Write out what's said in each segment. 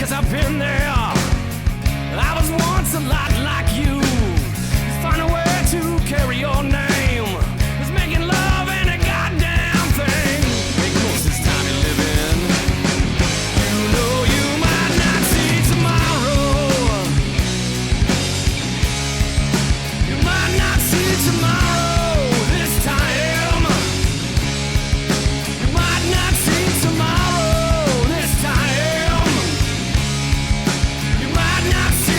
'cause I've been there. I was once a lot like you. Find a way to carry your name. It's making love and a goddamn thing. Make most this time you live in. You know you might not see tomorrow. You might not see tomorrow this time. You might not see tomorrow this time. You might not see.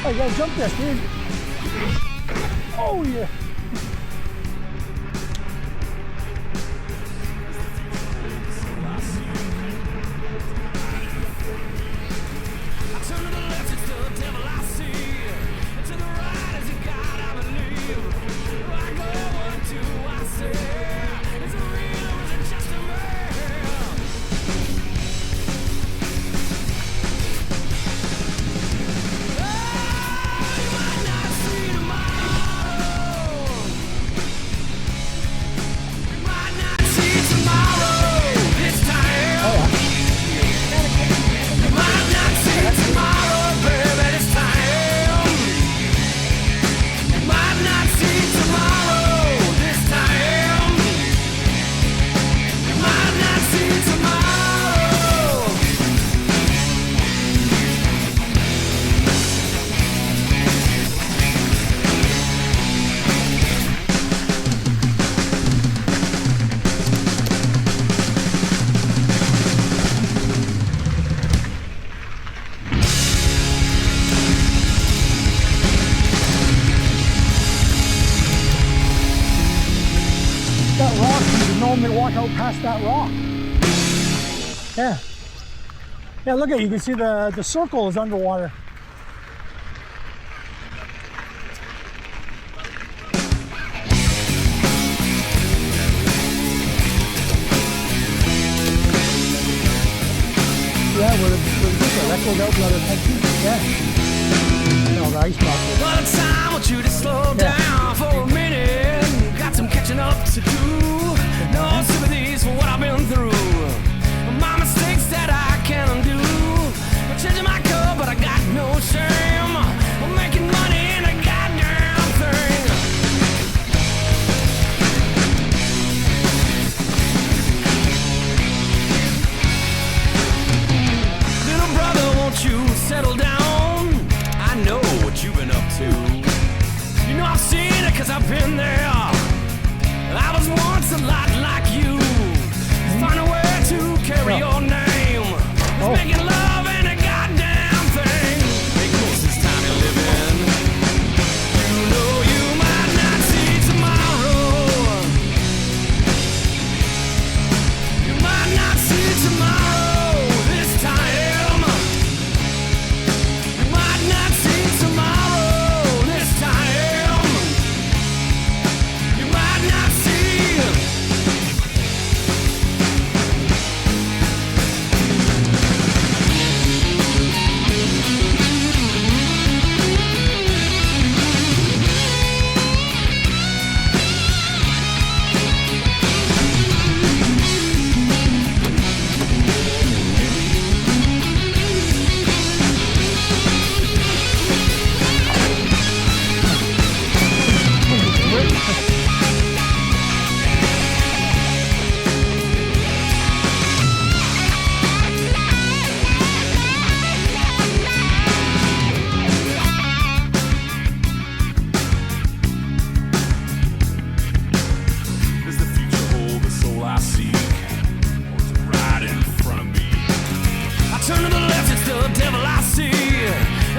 Oh, you gotta jump this, dude. Oh, yeah. That rock, you normally walk out past that rock. Yeah. Yeah, look at it. You can see the circle is underwater. Yeah, that goes out another 10 feet. Yeah. No, the ice block. Well, it's time I want you to slow down for a minute. Got some catching up to do. No sympathies for what I've been through. My mistakes that I can't undo. I'm changing my cup, but I got no shame. I'm making money in a goddamn thing. Little brother, won't you settle down? I know what you've been up to. You know I've seen it 'cause I've been there. I was once a lot like you. Find a way to carry your name. It's making love and a goddamn thing. Make most this time you live in. You know you might not see tomorrow. You might not see tomorrow this time. You might not see tomorrow this time. You might not see.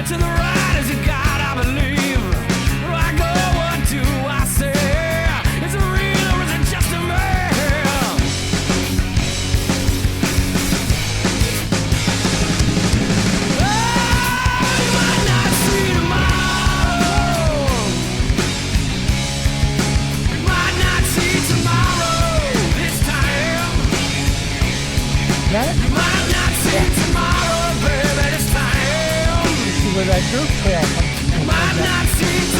to the right as a God, I believe. Where I go, what do I say? It's a real that dirt trail comes. Might not see